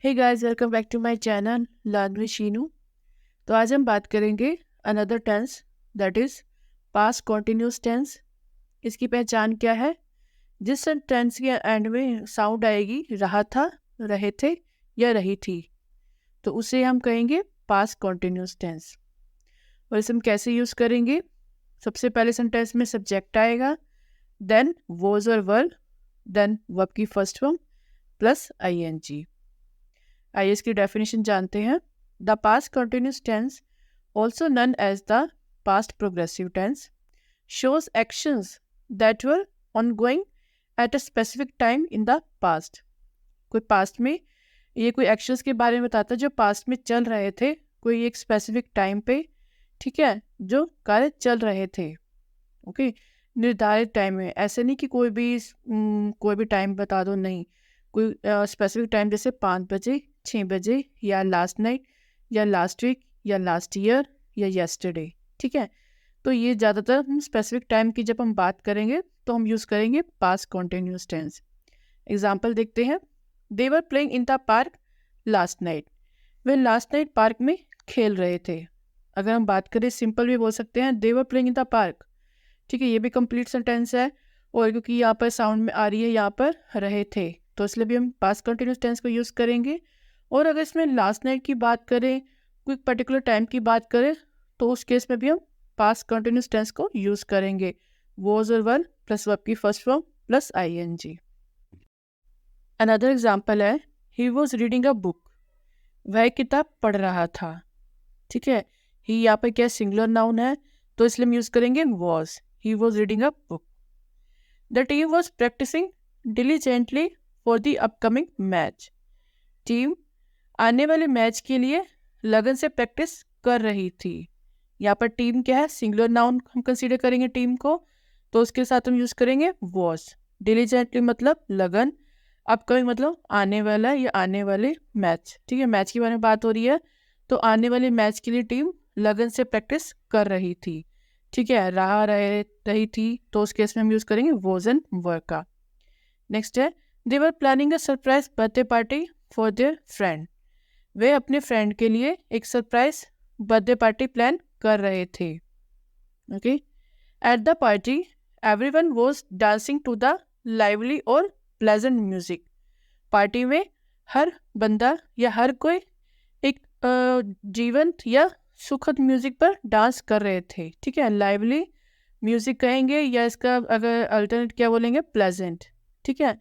Hey guys, welcome back to my channel learn with Sheenu. तो आज हम बात करेंगे another tense, that is past continuous tense. इसकी पहचान क्या है? जिस टेंस के एंड में साउंड आएगी रहा था, रहे थे या रही थी, तो उसे हम कहेंगे पास्ट कॉन्टिन्यूस टेंस। और इसे हम कैसे यूज़ करेंगे? सबसे पहले सेंटेंस में सब्जेक्ट आएगा, देन वॉज और वर, देन वर्ब की फर्स्ट फॉर्म प्लस आईएनजी। आइए इसकी डेफिनेशन जानते हैं। The past continuous tense, also known as the past progressive tense, shows actions that were ongoing at a specific time in the past। कोई past में ये कोई actions के बारे में बताता है जो पास्ट में चल रहे थे, कोई एक स्पेसिफिक टाइम पे, ठीक है, जो कार्य चल रहे थे। ओके, निर्धारित टाइम में, ऐसे नहीं कि कोई भी टाइम बता दो, नहीं, कोई स्पेसिफिक टाइम जैसे 5 बजे, 6 बजे, या लास्ट नाइट, या लास्ट वीक, या लास्ट ईयर, या येस्टरडे। ठीक है, तो ये ज़्यादातर हम स्पेसिफिक टाइम की जब हम बात करेंगे तो हम यूज़ करेंगे पास्ट कॉन्टिन्यूस टेंस। एग्जाम्पल देखते हैं। They were playing in the park last night. वे लास्ट नाइट पार्क में खेल रहे थे। अगर हम बात करें सिंपल भी बोल सकते हैं, they were playing in the park. ठीक है, ये भी कंप्लीट सेंटेंस है। और क्योंकि यहाँ पर साउंड में आ रही है यहाँ पर रहे थे, तो इसलिए भी हम पास्ट कंटिन्यूस टेंस को यूज़ करेंगे। और अगर इसमें लास्ट नाइट की बात करें, कोई पर्टिकुलर टाइम की बात करें, तो उस केस में भी हम पास्ट कंटिन्यूस टेंस को यूज़ करेंगे। वॉज और वर प्लस वर्ब की first form plus ING. Another example है, he was reading a book. वह किताब पढ़ रहा था। ठीक है, ही यहाँ पर क्या सिंगुलर नाउन है, तो इसलिए हम यूज़ करेंगे was. He was reading a book. The team was practicing diligently for the upcoming match. Team आने वाले मैच के लिए लगन से प्रैक्टिस कर रही थी। यहाँ पर टीम क्या है, सिंगुलर नाउन हम कंसीडर करेंगे टीम को, तो उसके साथ हम यूज़ करेंगे वॉज। डिलीजेंटली मतलब लगन, अपकमिंग मतलब आने वाला या आने वाले मैच। ठीक है, मैच के बारे में बात हो रही है, तो आने वाले मैच के लिए टीम लगन से प्रैक्टिस कर रही थी। ठीक है, रही थी, तो उस केस में हम यूज़ करेंगे वॉज एंड वर का। नेक्स्ट है, they were planning a surprise birthday party for their friend. वे अपने फ्रेंड के लिए एक सरप्राइज बर्थडे पार्टी प्लान कर रहे थे। Okay, at the party everyone was dancing to the lively और प्लेजेंट म्यूजिक। पार्टी में हर बंदा या हर कोई एक जीवंत या सुखद म्यूजिक पर डांस कर रहे थे। ठीक है, लाइवली म्यूजिक कहेंगे, या इसका अगर अल्टरनेट क्या बोलेंगे, प्लेजेंट। ठीक है,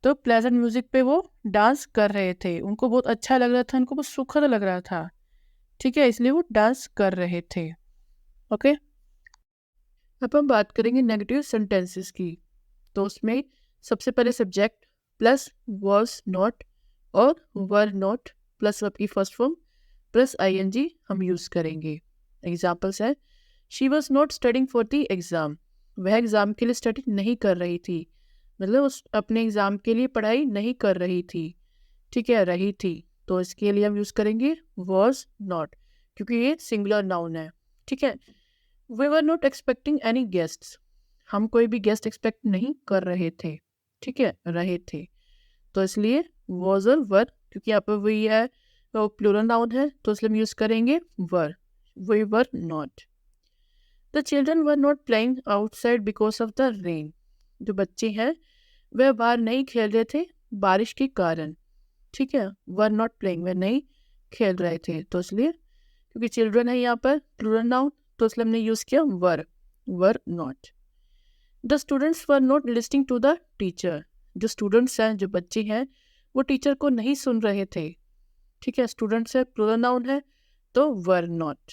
तो प्लेजेंट म्यूजिक पे वो डांस कर रहे थे, उनको बहुत अच्छा लग रहा था, उनको बहुत सुखद लग रहा था। ठीक है, इसलिए वो डांस कर रहे थे। ओके, अब हम बात करेंगे नेगेटिव सेंटेंसेस की। तो उसमें सबसे पहले सब्जेक्ट प्लस वॉज नॉट और वर नॉट प्लस वर्ब की फर्स्ट फॉर्म प्लस आईएनजी हम यूज़ करेंगे। एग्जाम्पल्स है, she was not studying for the exam. वह एग्ज़ाम के लिए स्टडी नहीं कर रही थी, मतलब उस अपने एग्ज़ाम के लिए पढ़ाई नहीं कर रही थी। ठीक है, रही थी, तो इसके लिए हम यूज़ करेंगे वॉज नॉट, क्योंकि ये सिंगुलर नाउन है। ठीक है, we were not expecting any guests. हम कोई भी गेस्ट एक्सपेक्ट नहीं कर रहे थे। ठीक है, रहे थे, तो इसलिए वॉज और वर, क्योंकि यहाँ पर वही है तो प्लूरल नाउन है, तो इसलिए हम यूज़ करेंगे were. We were not. The children were not playing outside because of the rain. जो बच्चे हैं वह बाहर नहीं खेल रहे थे बारिश के कारण। ठीक है, वर नॉट प्लेइंग, वह नहीं खेल रहे थे, तो इसलिए क्योंकि चिल्ड्रन है यहाँ पर प्लूरल नाउन, तो इसलिए हमने यूज़ किया were not. The students were not listening to the teacher. जो स्टूडेंट्स हैं, जो बच्चे हैं, वो टीचर को नहीं सुन रहे थे। ठीक है, स्टूडेंट्स है प्लूरल नाउन है, तो वर नॉट।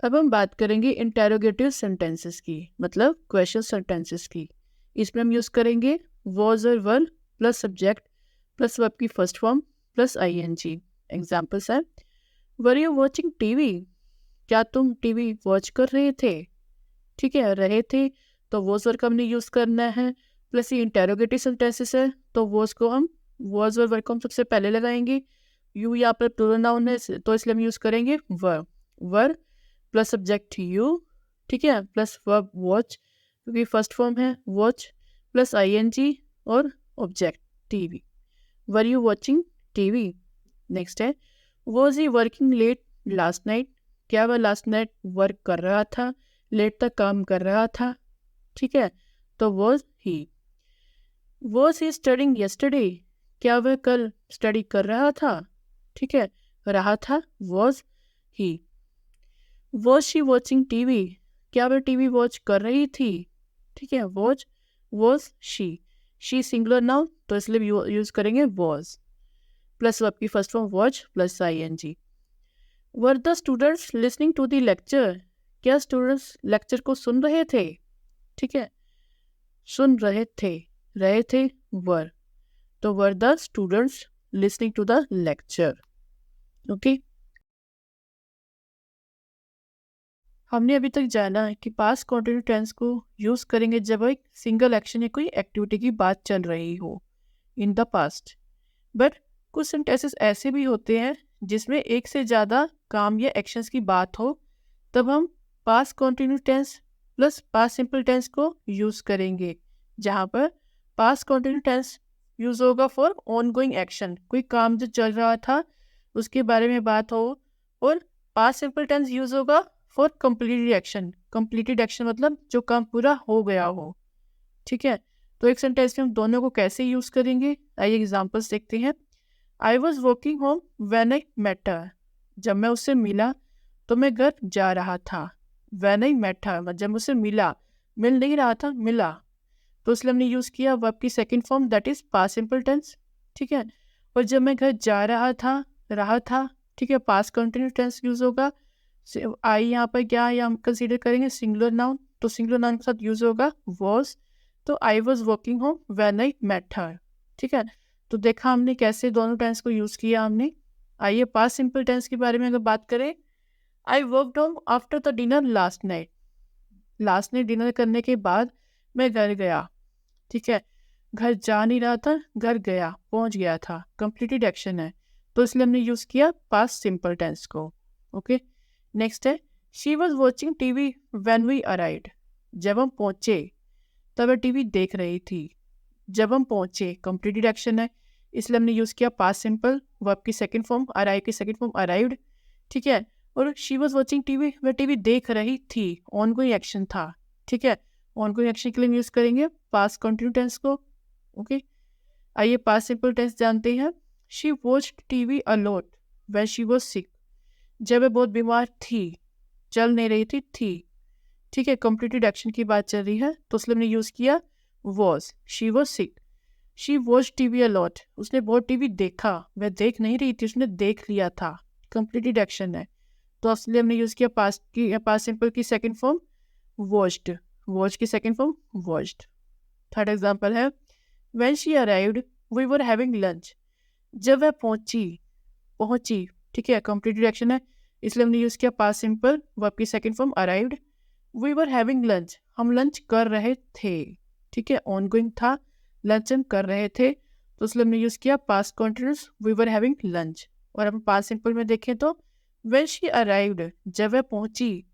अब हम बात करेंगे इंटेरोगेटिव सेंटेंसेस की, मतलब क्वेश्चन सेंटेंसेस की। इसमें हम यूज़ करेंगे वॉज और were plus subject plus verb की first form plus ING. Examples है, वर यू वॉचिंग टीवी। क्या तुम टीवी वॉच कर रहे थे। ठीक है, रहे थे, तो वॉज वर्ब का हमने यूज़ करना है, प्लस ये इंटेरोगेटिव सेंटेंसेस है, तो वॉज और वर्ब को हम सबसे पहले लगाएंगे। यू यहाँ पर प्लूरल नाउन है, तो इसलिए हम यूज़ करेंगे वर प्लस सब्जेक्ट यू। ठीक है, प्लस वर्ब वॉच, क्योंकि फर्स्ट फॉर्म है वॉच, प्लस आईएनजी और object TV. Were you watching TV. Next है was he working late last night, क्या वह लास्ट नाइट वर्क कर रहा था, लेट तक काम कर रहा था, ठीक है, तो वॉज ही स्टडिंग यस्टरडे, क्या वह कल स्टडी कर रहा था, ठीक है, रहा था, वॉज शी वॉचिंग टीवी, क्या वह टीवी वॉच कर रही थी, ठीक है, वॉज शी सिंगुलर नाउन तो इसलिए यूज करेंगे वॉज प्लस आपकी first form watch plus ING। Were the students listening to the lecture, क्या स्टूडेंट्स लेक्चर को सुन रहे थे, ठीक है, सुन रहे थे वर, तो were the students listening to the lecture. Okay, हमने अभी तक जाना है कि पास्ट कंटिन्यूस टेंस को यूज करेंगे जब एक सिंगल एक्शन या कोई एक्टिविटी की बात चल रही हो इन द पास्ट। बट कुछ सेंटेंसेस ऐसे भी होते हैं जिसमें एक से ज़्यादा काम या एक्शंस की बात हो, तब हम past continuous tense plus past simple tense को यूज़ करेंगे, जहाँ पर पास्ट कंटिन्यूस टेंस यूज़ होगा फॉर ऑनगोइंग एक्शन, कोई काम जो चल रहा था उसके बारे में बात हो, और पास्ट सिंपल टेंस यूज़ होगा फॉर कंप्लीटेड एक्शन मतलब जो काम पूरा हो गया हो, ठीक है। तो एक सेंटेंस में हम दोनों को कैसे यूज़ करेंगे, आइए एग्जांपल्स देखते हैं। I was walking home when I met her, जब मैं उससे मिला तो मैं घर जा रहा था। व्हेन आई मेट हर जब मुझसे मिला, मिल नहीं रहा था, मिला, तो इसलिए हमने यूज़ किया वर्ब की second form that is past simple tense, ठीक है। और जब मैं घर जा रहा था, ठीक है, पास्ट कंटिन्यूस टेंस यूज़ होगा। आई यहाँ पर क्या या हम कंसीडर करेंगे सिंगुलर नाउन, तो सिंगुलर नाउन के साथ यूज़ होगा वॉज, तो I was walking home when I met her, ठीक है। तो देखा हमने कैसे दोनों टेंस को यूज़ किया हमने। आइए पास्ट सिंपल टेंस के बारे में अगर बात करें, I worked home after the dinner last night dinner करने के बाद मैं घर गया, ठीक है, घर जा नहीं रहा था, घर गया, पहुंच गया था, कंप्लीटेड एक्शन है, तो इसलिए हमने यूज़ किया पास्ट सिंपल टेंस को। ओके, नेक्स्ट है she was watching TV when we arrived, जब हम पहुंचे तब वह टीवी देख रही थी, जब हम पहुंचे कंप्लीटेड एक्शन है, इसलिए हमने यूज़ किया पास्ट सिंपल, वर्ब की सेकंड फॉर्म, अराइव की सेकंड फॉर्म अराइव्ड, ठीक है। और शी वॉज वॉचिंग टीवी, वह टीवी देख रही थी, ऑनगोइंग एक्शन था, ठीक है, ऑनगोइंग एक्शन के लिए यूज़ करेंगे पास्ट कंटिन्यू टेंस को। ओके, आइए पास्ट सिंपल टेंस जानते हैं। She watched TV a lot when she was sick, जब वह बहुत बीमार थी, चल नहीं रही थी, ठीक है, कंप्लीटेड एक्शन की बात चल रही है, तो इसलिए हमने यूज़ किया was, she was sick. She watch TV a lot, उसने बहुत टीवी देखा, वह देख नहीं रही थी, उसने देख लिया था, कंप्लीटेड एक्शन है, तो इसलिए हमने यूज़ किया पास्ट सिंपल की सेकंड फॉर्म वॉच्ड, वॉच की second form watched. Third example है when she arrived we were having lunch, जब वह पहुंची, ठीक है, कंप्लीटेड एक्शन है, इसलिए हमने यूज़ किया पास्ट सिंपल, वर्ब की second form arrived. We were having lunch, हम लंच कर रहे थे, ठीक है, ऑनगोइंग था, लंच हम कर रहे थे, तो इसलिए हमने यूज़ किया past continuous, we were having lunch. और हम पास्ट सिंपल में देखें तो व्हेन शी अराइव्ड, जब वह पहुंची,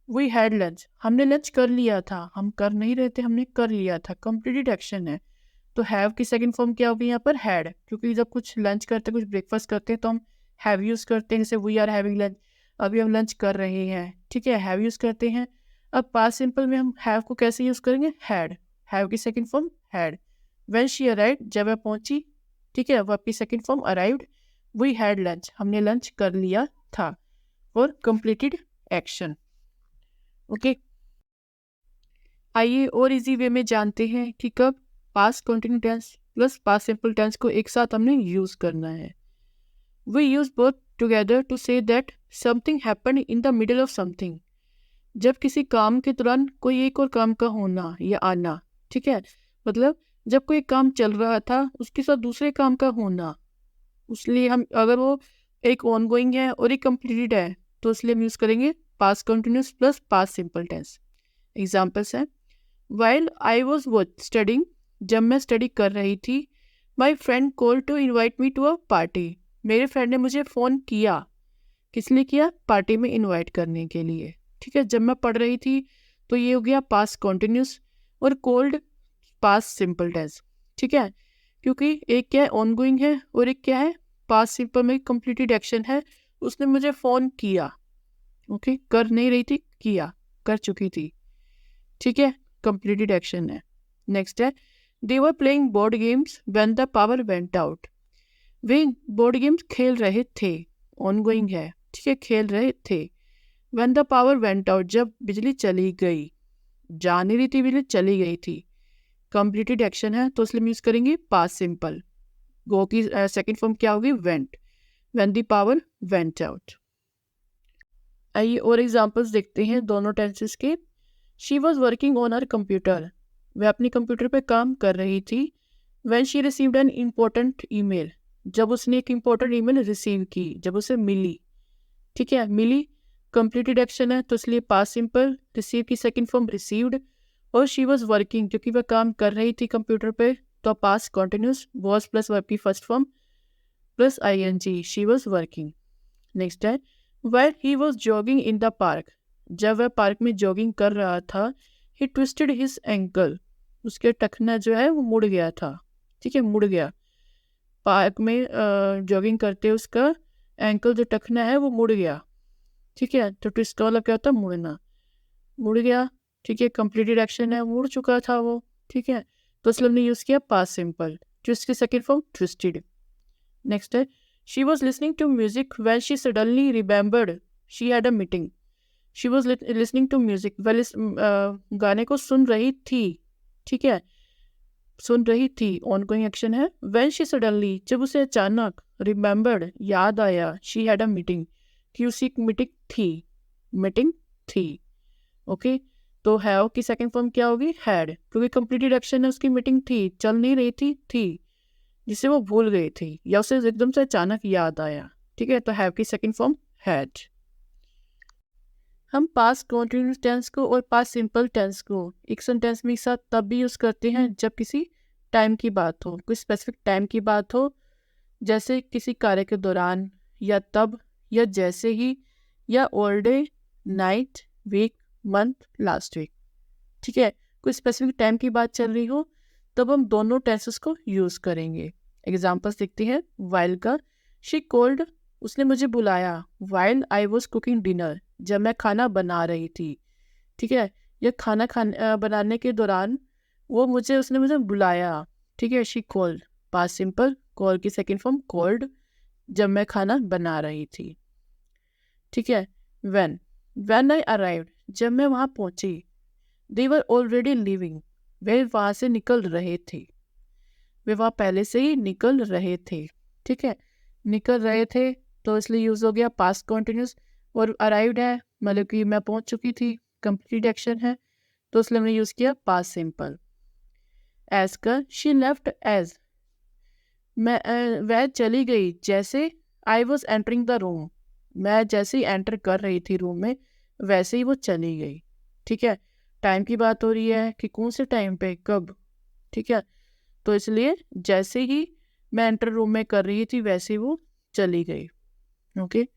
वी हैड लंच, हमने लंच कर लिया था, हम कर नहीं रहे थे, हमने कर लिया था, कंप्लीटेड एक्शन है, तो हैव की सेकंड फॉर्म क्या होगी यहाँ पर हैड, क्योंकि जब कुछ लंच करते कुछ ब्रेकफास्ट करते हैं तो हम हैव यूज़ करते हैं, जैसे वी आर हैविंग लंच, अभी हम लंच कर रहे हैं, ठीक है, हैव यूज़ करते हैं। अब पास्ट सिंपल में हम हैव को कैसे यूज़ करेंगे, हैव की second form had. When she arrived, जब वह पहुंची, ठीक है, वर्ब की second form arrived. We had lunch, हमने लंच कर लिया था, और कंप्लीटेड एक्शन। ओके, आइए और इजी वे में जानते हैं कि कब past continue tense plus past simple tense को एक साथ हमने यूज़ करना है। We use both together to say that something happened in the middle of something, जब किसी काम के दौरान कोई एक और काम का होना या आना, ठीक है, मतलब जब कोई काम चल रहा था उसके साथ दूसरे काम का होना, उसलिए हम अगर वो एक ऑनगोइंग है और एक कंप्लीटेड है तो इसलिए हम यूज़ करेंगे past continuous plus past simple tense. Examples हैं वाइल आई वॉज स्टडिंग, जब मैं स्टडी कर रही थी, my friend call to invite me to a party, मेरे फ्रेंड ने मुझे फ़ोन किया, किस लिए किया, पार्टी में इन्वाइट करने के लिए, ठीक है, जब मैं पढ़ रही थी, तो ये हो गया पास्ट कंटिन्यूस, और कोल्ड पास्ट सिंपल टेंस, ठीक है, क्योंकि एक क्या है ऑनगोइंग है और एक क्या है पास्ट सिंपल में कंप्लीटेड एक्शन है, उसने मुझे फ़ोन किया। ओके, कर नहीं रही थी, किया, कर चुकी थी। ठीक है, कंप्लीटेड एक्शन है। नेक्स्ट है they were playing board games when the power went out. वे बोर्ड गेम्स खेल रहे थे, ऑनगोइंग है। ठीक है, खेल रहे थे। When the power went out, जब बिजली चली गई, जा नहीं रही थी बिजली, चली गई थी। कंप्लीटेड एक्शन है तो इसलिए हम यूज करेंगे पास्ट सिंपल। गो की सेकंड फॉर्म क्या होगी, went, when the power went out. आइए और एग्जांपल्स देखते हैं दोनों टेंसेस के। She was working on her computer, वह अपने कंप्यूटर पे काम कर रही थी। When she received an important email, जब उसने एक इम्पोर्टेंट ईमेल रिसीव की, जब उसे मिली। ठीक है, मिली कंप्लीटेड एक्शन है तो इसलिए पास्ट सिंपल, रिसीव की सेकंड फॉर्म रिसीव्ड, और शी वॉज वर्किंग क्योंकि वह काम कर रही थी कंप्यूटर पे तो past continuous, was plus verb की first form plus ING, she was working. Next है while he was jogging in the park, जब वह पार्क में जॉगिंग कर रहा था। ही ट्विस्टेड हिज एंकल, उसके टखना जो है वो मुड़ गया था। ठीक है, मुड़ गया। पार्क में जॉगिंग करते उसका एंकल जो टखना है वो मुड़ गया। ठीक है, तो ट्विस्ट वाला क्या होता है, मुड़ना, मुड़ गया। ठीक है, कंप्लीटेड एक्शन है, मुड़ चुका था वो। ठीक है, तो इसलिए हमने यूज़ किया पास्ट सिंपल। ट्विस्ट की सेकेंड फॉर्म ट्विस्टेड। नेक्स्ट है she was listening to music when she suddenly remembered she had a meeting. She was listening to music, well गाने को सुन रही थी। ठीक है, सुन रही थी, ऑनगोइंग एक्शन है। व्हेन शी सडनली, जब उसे अचानक, रिमेंबर्ड, याद आया, शी हैड अ मीटिंग, कि उसी मीटिंग थी, मीटिंग थी। ओके, तो हैव की सेकंड फॉर्म क्या होगी, हैड, क्योंकि कंप्लीटेड एक्शन है, उसकी मीटिंग थी, चल नहीं रही थी जिसे वो भूल गई थी या उसे एकदम से अचानक याद आया। ठीक है, तो हैव की सेकंड फॉर्म हैड। हम पास्ट कॉन्टिन्यूस टेंस को और पास्ट सिंपल टेंस को एक सेंटेंस में एक साथ तब भी यूज़ करते हैं जब किसी टाइम की बात हो, कोई स्पेसिफिक टाइम की बात हो, जैसे किसी कार्य के दौरान, या तब, या जैसे ही, या all day, night, week, month, last week. ठीक है, कोई स्पेसिफिक टाइम की बात चल रही हो तब हम दोनों टेंसेस को यूज़ करेंगे। एग्जाम्पल्स देखते हैं। वाइल का, शी कॉल्ड, उसने मुझे बुलाया। While I was cooking dinner, जब मैं खाना बना रही थी। ठीक है, यह खाना बनाने के दौरान उसने मुझे बुलाया। ठीक है, she called, past simple, call की सेकेंड फॉर्म कॉल्ड, जब मैं खाना बना रही थी। ठीक है, व्हेन आई अराइव्ड, जब मैं वहाँ पहुँची। दे वर ऑलरेडी लिविंग, वे वहाँ से निकल रहे थे, वे वहाँ पहले से ही निकल रहे थे। ठीक है, निकल रहे थे तो इसलिए यूज़ हो गया पास्ट कॉन्टिन्यूस, और अराइव्ड है मतलब कि मैं पहुँच चुकी थी, कंप्लीट एक्शन है तो इसलिए हमने यूज़ किया पास्ट सिंपल। एज का, शी लेफ्ट एज, वह चली गई जैसे। I was entering the room, मैं जैसे ही एंटर कर रही थी रूम में वैसे ही वो चली गई। ठीक है, टाइम की बात हो रही है कि कौन से टाइम पे, कब। ठीक है, तो इसलिए जैसे ही मैं एंटर रूम में कर रही थी वैसे ही वो चली गई। Okay,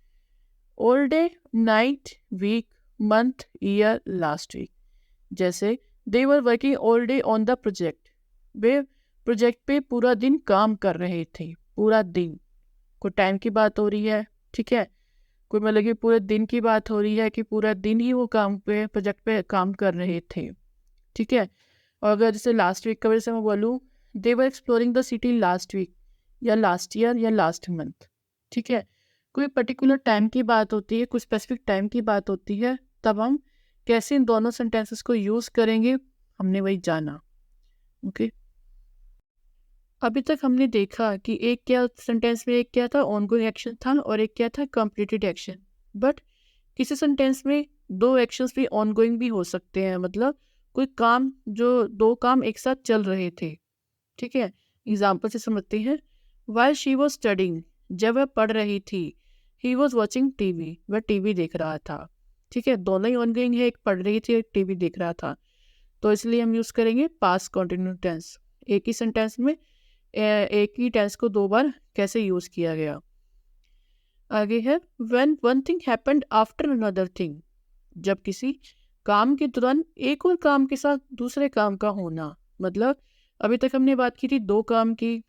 all day, night, week, month, year, last week. जैसे they were working all day on the project, वे प्रोजेक्ट पे पूरा दिन काम कर रहे थे, पूरा दिन। कोई टाइम की बात हो रही है। ठीक है, कोई मतलब कि पूरे दिन की बात हो रही है कि पूरा दिन ही वो प्रोजेक्ट पे काम कर रहे थे। ठीक है, और अगर जैसे लास्ट वीक का वजह से मैं बोलूँ, they were exploring the city last week, या लास्ट ईयर, या लास्ट मंथ। ठीक है, कोई पर्टिकुलर टाइम की बात होती है, कोई स्पेसिफिक टाइम की बात होती है, तब हम कैसे इन दोनों सेंटेंसेस को यूज़ करेंगे हमने वही जाना। ओके, अभी तक हमने देखा कि एक क्या सेंटेंस में, एक क्या था ऑनगोइंग एक्शन था और एक क्या था कंप्लीटेड एक्शन। बट किसी सेंटेंस में दो एक्शंस भी ऑनगोइंग भी हो सकते हैं, मतलब कोई काम, जो दो काम एक साथ चल रहे थे। ठीक है, एग्जाम्पल से समझते हैं। वाइल शी वॉज स्टडिंग, जब वह पढ़ रही थी। ही वॉज वॉचिंग टीवी, वह टीवी देख रहा था। ठीक है, दोनों ही ऑनगोइंग है, एक पढ़ रही थी, एक टीवी देख रहा था, तो इसलिए हम यूज़ करेंगे पास्ट कॉन्टिन्यूस टेंस। एक ही सेंटेंस में एक ही टेंस को दो बार कैसे यूज़ किया गया। आगे है when one thing happened after another thing, जब किसी काम के दौरान एक और काम के साथ दूसरे काम का होना। मतलब अभी तक हमने बात की थी दो काम की,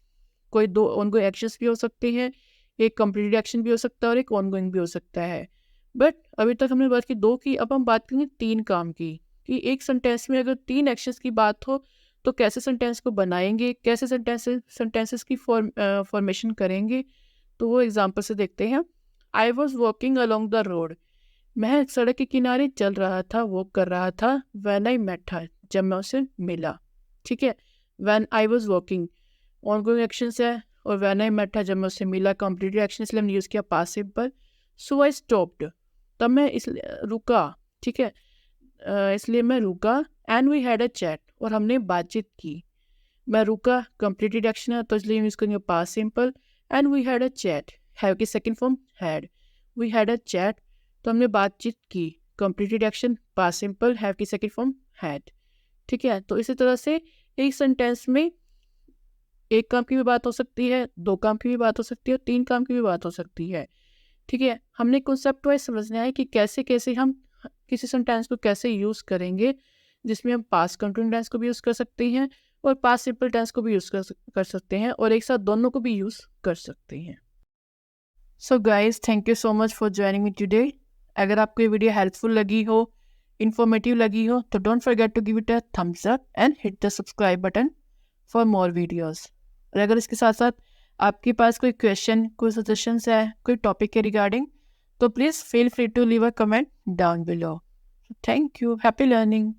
कोई दो उनको एक्शंस भी हो सकते हैं एक कंप्लीटेड एक्शन भी हो सकता है और एक ऑनगोइंग भी हो सकता है। बट अभी तक हमने बात की 2 की, अब हम बात करेंगे 3 काम की, कि एक सेंटेंस में अगर 3 एक्शंस की बात हो तो कैसे सेंटेंस को बनाएंगे, कैसे सेंटेंसेस की फॉर्मेशन करेंगे। तो वो एग्जांपल से देखते हैं। I was walking along the road, मैं सड़क के किनारे चल रहा था, वॉक कर रहा था। व्हेन आई मेट हर, जब मैं उसे मिला। ठीक है, when I was walking ongoing action है, और व्हेन आई मेट हर, जब मैं उसे मिला, कंप्लीटेड एक्शन, इसलिए हमने यूज़ किया past simple. So I stopped, तब मैं इसलिए रुका। ठीक है, इसलिए मैं रुका। And we had a chat, और हमने बातचीत की। मैं रुका कंप्लीटेड एक्शन है तो इसलिए यूज़ करेंगे past simple. And we had a chat, have की second form had. We had a chat, तो हमने बातचीत की, completed action past simple, have की सेकंड फॉर्म हैड। ठीक है, तो इसी तरह से एक सेंटेंस में एक काम की भी बात हो सकती है, 2 काम की भी बात हो सकती है, और 3 काम की भी बात हो सकती है। ठीक है, हमने कॉन्सेप्ट वाइज समझना है कि कैसे कैसे हम किसी सेंटेंस को कैसे यूज़ करेंगे, जिसमें हम पास्ट कंटिन्यूस टेंस को भी यूज़ कर सकते हैं और पास्ट सिंपल टेंस को भी यूज़ कर सकते हैं, और एक साथ दोनों को भी यूज़ कर सकते हैं। So guys, thank you so much for joining me today. अगर आपको ये वीडियो हेल्पफुल लगी हो, इन्फॉर्मेटिव लगी हो, तो don't forget to give it a thumbs up and hit the subscribe button for more videos. और अगर इसके साथ साथ आपके पास कोई क्वेश्चन, कोई सजेशंस है, कोई टॉपिक के रिगार्डिंग, तो please feel free to leave a comment down below. Thank you, happy learning.